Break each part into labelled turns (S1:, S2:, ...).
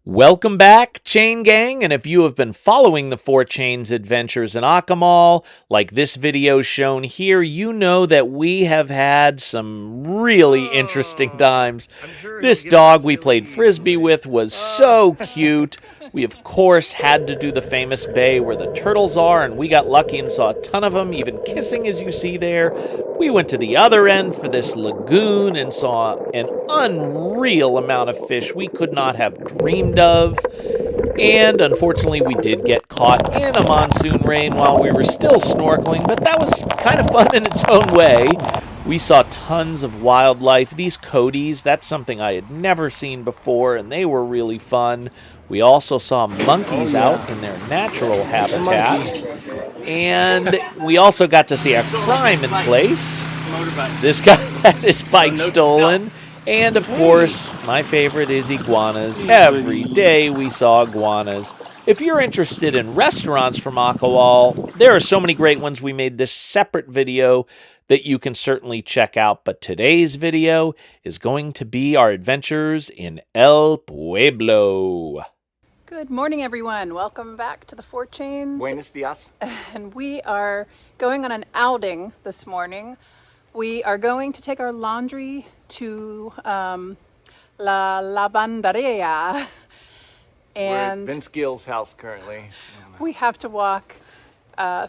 S1: Welcome back, Chain Gang, and if you have been following the Four Chains adventures in Akumal, like this video shown here, you know that we have had some really interesting times. This dog we played Frisbee with was so cute. We, of course, had to do the famous bay where the turtles are, and we got lucky and saw a ton of them, even kissing as you see there. We went to the other end for this lagoon and saw an unreal amount of fish we could not have dreamed of. And unfortunately, we did get caught in a monsoon rain while we were still snorkeling, but that was kind of fun in its own way. We saw tons of wildlife. These coyotes, that's something I had never seen before, and they were really fun. We also saw monkeys out in their natural habitat. And we also got to see a crime in place. This guy had his bike stolen. And, of course, my favorite is iguanas. Every day we saw iguanas. If you're interested in restaurants from Akumal, there are so many great ones. We made this separate video that you can certainly check out. But today's video is going to be our adventures in El Pueblo.
S2: Good morning, everyone. Welcome back to the Four Chains.
S3: Buenos dias.
S2: And we are going on an outing this morning. We are going to take our laundry to la lavanderia.
S3: And we're at Vince Gill's house currently.
S2: We have to walk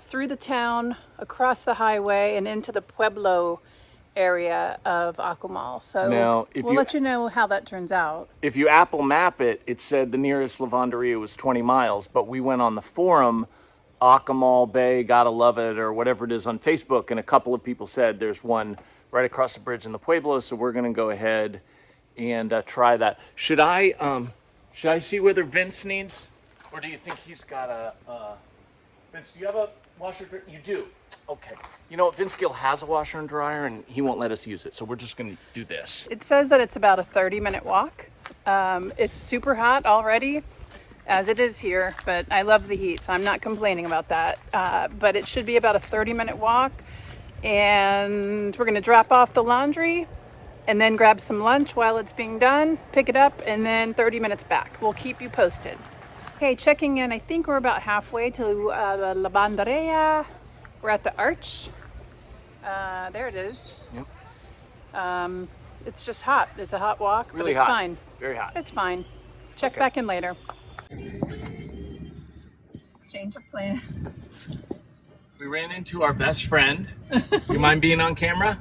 S2: through the town, across the highway, and into the Pueblo area of Akumal. So
S3: now,
S2: we'll let you know how that turns out.
S3: If you Apple Map it, it said the nearest lavanderia was 20 miles, but we went on the forum, Akumal Bay, Gotta Love It, or whatever it is on Facebook, and a couple of people said there's one right across the bridge in the Pueblo, so we're gonna go ahead and try that. Should I see whether Vince needs, or do you think he's got a, Vince, do you have a washer? You do? Okay. You know what, Vince Gill has a washer and dryer and he won't let us use it, so we're just gonna do this.
S2: It says that it's about a 30-minute walk. It's super hot already, as it is here, but I love the heat, so I'm not complaining about that. But it should be about a 30-minute walk, and we're gonna drop off the laundry and then grab some lunch while it's being done, pick it up, and then 30 minutes back. We'll keep you posted. Okay, checking in. I think we're about halfway to the lavanderia. We're at the arch. There it is.
S3: Yep.
S2: It's just hot. It's a hot walk,
S3: really
S2: but it's
S3: hot.
S2: fine.
S3: Very hot.
S2: It's fine. Check back in later. Change of plans.
S3: We ran into our best friend. You mind being on camera?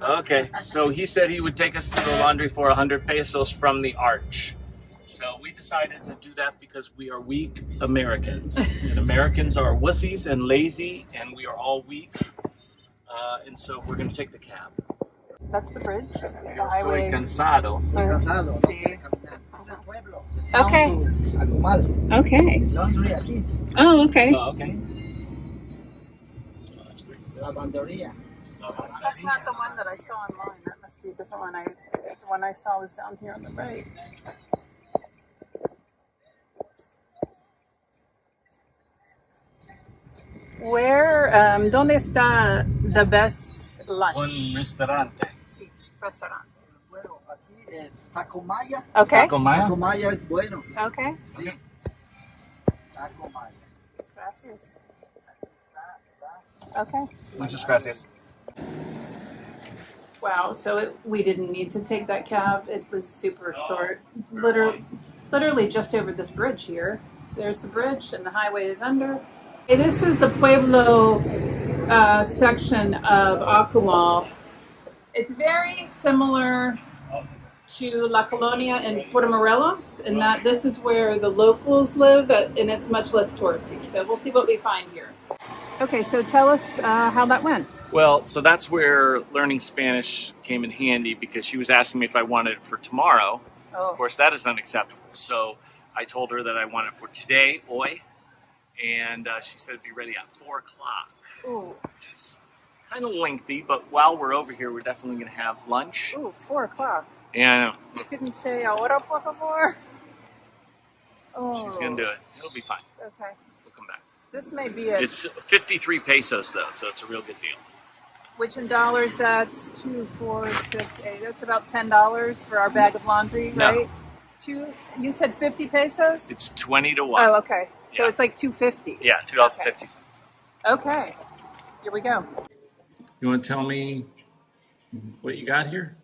S3: Okay, so he said he would take us to the laundry for 100 pesos from the arch. So we decided to do that because we are weak Americans. And Americans are wussies and lazy, and we are all weak. And so we're going to take the cab.
S2: That's the bridge.
S3: Yo soy cansado.
S4: Cansado, no
S2: Sí.
S4: quiere caminar. Es el pueblo.
S2: Okay.
S4: Down to Akumal.
S2: Okay.
S4: Laundry aquí.
S2: Oh, okay.
S3: Oh, okay. Oh, that's great.
S4: Lavanderia.
S2: That's not the one that I saw online. That must be a different one. The one I saw was down here on the right. Where, ¿dónde está the best lunch?
S3: Un restaurante.
S2: Sí, restaurant.
S4: Bueno, aquí Taco Maya.
S2: Okay.
S3: Taco Maya?
S4: Taco Maya es bueno.
S2: Okay.
S4: Sí. Taco Maya.
S2: Gracias. Okay.
S3: Muchas gracias.
S2: Wow, so we didn't need to take that cab. It was super short. Literally just over this bridge here. There's the bridge and the highway is under. Hey, this is the Pueblo section of Akumal. It's very similar to La Colonia and Puerto Morelos, in that this is where the locals live, and it's much less touristy. So we'll see what we find here. Okay, so tell us how that went.
S3: Well, so that's where learning Spanish came in handy, because she was asking me if I wanted it for tomorrow.
S2: Oh.
S3: Of course, that is unacceptable. So I told her that I wanted it for today, hoy, and she said it'd be ready at 4 o'clock.
S2: Ooh.
S3: Which is kind of lengthy, but while we're over here, we're definitely going to have lunch.
S2: Ooh, 4 o'clock.
S3: Yeah, I know.
S2: You couldn't say ahora, por favor? Oh.
S3: She's going to do it. It'll be fine.
S2: Okay.
S3: We'll come back.
S2: This may be it.
S3: It's 53 pesos, though, so it's a real good deal.
S2: Which in dollars, that's 2, 4, 6, 8. That's about $10 for our bag of laundry,
S3: No.
S2: right? You said 50 pesos?
S3: It's 20 to 1.
S2: Oh, okay. So
S3: Yeah.
S2: it's like 250.
S3: Yeah, $2.50.
S2: Okay. Here we go.
S3: You want to tell me what you got here?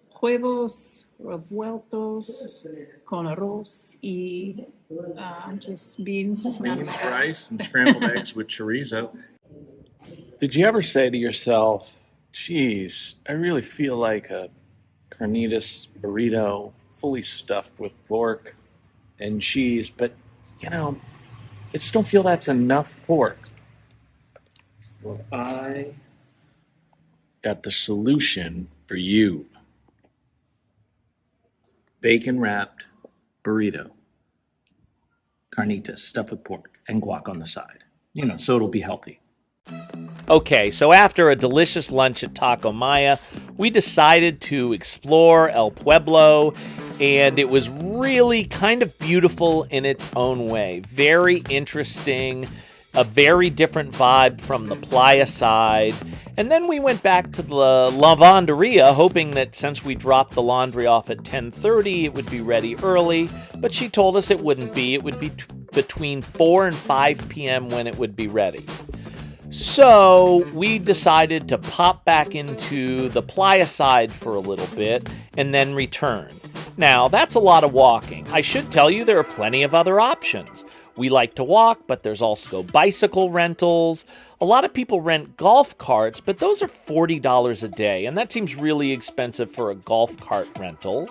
S2: Huevos revueltos con arroz y just beans. Just
S3: Beans, rice, and scrambled eggs with chorizo. Did you ever say to yourself, geez, I really feel like a carnitas burrito fully stuffed with pork and cheese, but, I just don't feel that's enough pork. Well, I got the solution for you. Bacon wrapped burrito. Carnitas stuffed with pork and guac on the side. So it'll be healthy.
S1: Okay, so after a delicious lunch at Taco Maya, we decided to explore El Pueblo, and it was really kind of beautiful in its own way. Very interesting, a very different vibe from the Playa side. And then we went back to the lavanderia, hoping that since we dropped the laundry off at 10:30, it would be ready early. But she told us it wouldn't be. It would be between 4 and 5 p.m. when it would be ready. So we decided to pop back into the Playa side for a little bit and then return. Now, that's a lot of walking. I should tell you there are plenty of other options. We like to walk, but there's also bicycle rentals. A lot of people rent golf carts, but those are $40 a day, and that seems really expensive for a golf cart rental.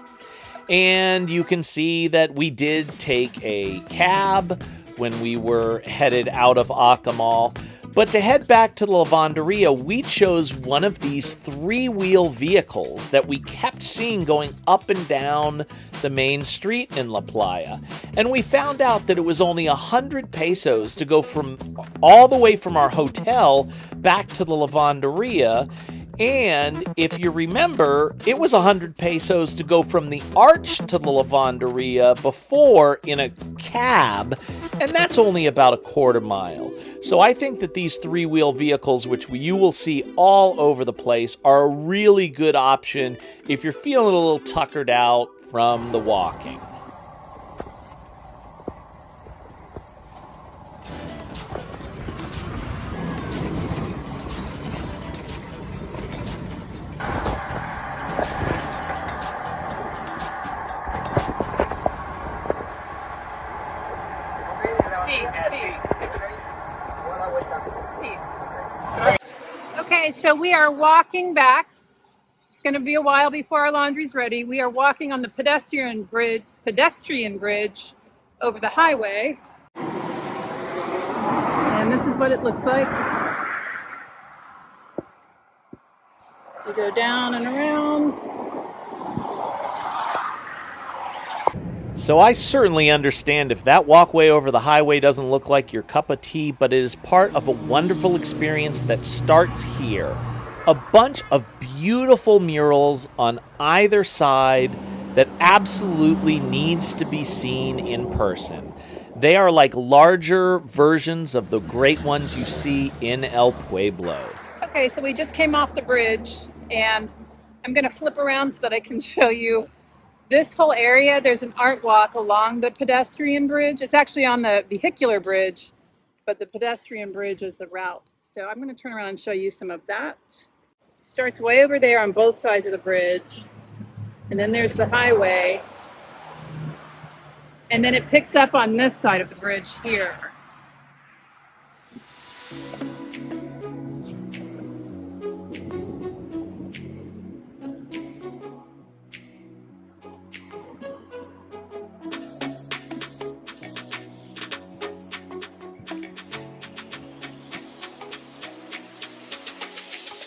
S1: And you can see that we did take a cab when we were headed out of Akumal. But to head back to the lavanderia, we chose one of these three-wheel vehicles that we kept seeing going up and down the main street in La Playa. And we found out that it was only 100 pesos to go from all the way from our hotel back to the lavanderia. And if you remember, it was 100 pesos to go from the arch to the lavanderia before in a cab, and that's only about a quarter mile. So I think that these three-wheel vehicles, which you will see all over the place, are a really good option if you're feeling a little tuckered out from the walking.
S2: Okay, so we are walking back. It's going to be a while before our laundry's ready. We are walking on the pedestrian bridge over the highway. And this is what it looks like. You go down and around.
S1: So I certainly understand if that walkway over the highway doesn't look like your cup of tea, but it is part of a wonderful experience that starts here. A bunch of beautiful murals on either side that absolutely needs to be seen in person. They are like larger versions of the great ones you see in El Pueblo.
S2: Okay, so we just came off the bridge, and I'm going to flip around so that I can show you this whole area. There's an art walk along the pedestrian bridge. It's actually on the vehicular bridge, but the pedestrian bridge is the route. So I'm going to turn around and show you some of that. It starts way over there on both sides of the bridge, and then there's the highway, and then it picks up on this side of the bridge here.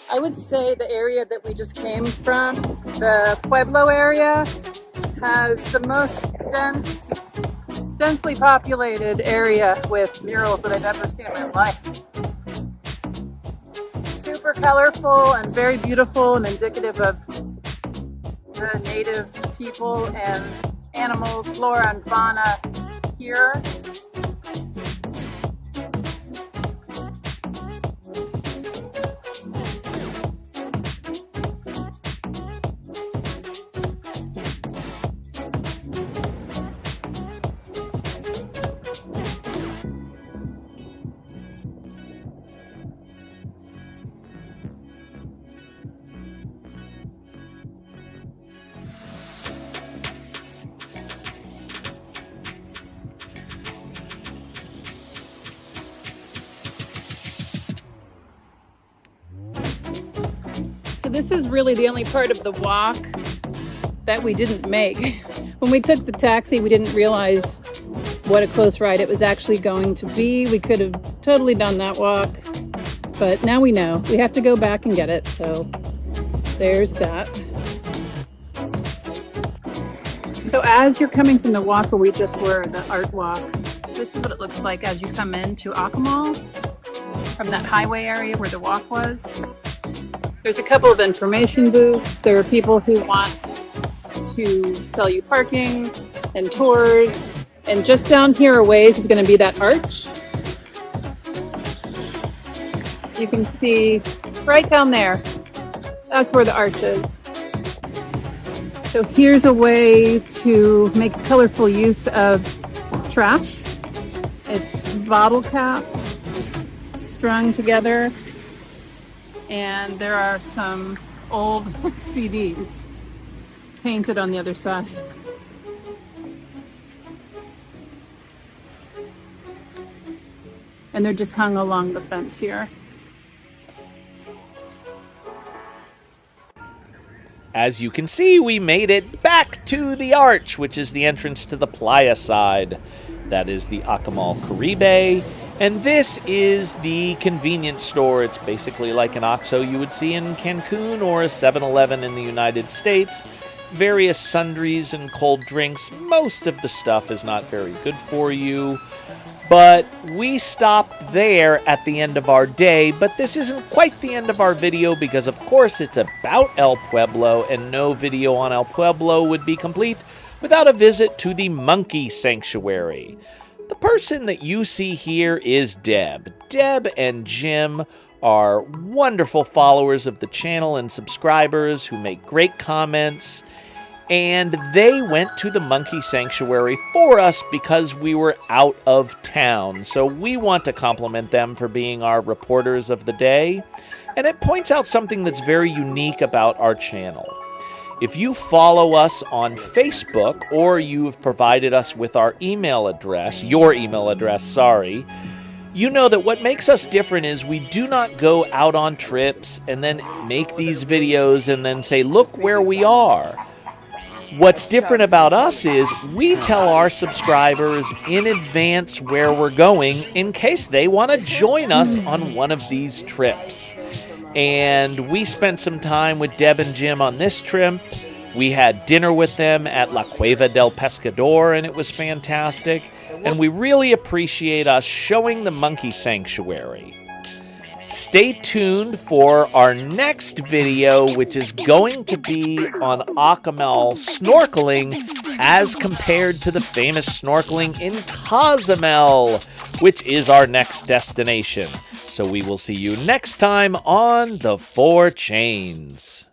S2: I would say the area that we just came from, the Pueblo area, has the most densely populated area with murals that I've ever seen in my life. Super colorful and very beautiful and indicative of the native people and animals, flora and fauna here. this is really the only part of the walk that we didn't make. When we took the taxi, we didn't realize what a close ride it was actually going to be. We could have totally done that walk, but now we know. We have to go back and get it, so there's that. So as you're coming from the walk where we just were, the art walk, this is what it looks like as you come into Akumal from that highway area where the walk was. There's a couple of information booths. There are people who want to sell you parking and tours. And just down here a ways is going to be that arch. You can see right down there. That's where the arch is. So here's a way to make colorful use of trash. It's bottle caps strung together. And there are some old CDs painted on the other side. And they're just hung along the fence here.
S1: As you can see, we made it back to the arch, which is the entrance to the Playa side. That is the Akumal Caribe. And this is the convenience store. It's basically like an OXXO you would see in Cancun or a 7-Eleven in the United States. Various sundries and cold drinks. Most of the stuff is not very good for you. But we stopped there at the end of our day, but this isn't quite the end of our video because, of course, it's about El Pueblo, and no video on El Pueblo would be complete without a visit to the monkey sanctuary. The person that you see here is Deb. Deb and Jim are wonderful followers of the channel and subscribers who make great comments. And they went to the monkey sanctuary for us because we were out of town. So we want to compliment them for being our reporters of the day. And it points out something that's very unique about our channel. If you follow us on Facebook, or you've provided us with our email address, your email address, sorry, you know that what makes us different is we do not go out on trips and then make these videos and then say, look where we are. What's different about us is we tell our subscribers in advance where we're going in case they want to join us on one of these trips. And we spent some time with Deb and Jim on this trip. We had dinner with them at La Cueva del Pescador, and it was fantastic. And we really appreciate us showing the monkey sanctuary. Stay tuned for our next video, which is going to be on Akumal snorkeling as compared to the famous snorkeling in Cozumel, which is our next destination. So we will see you next time on The 4 Chains.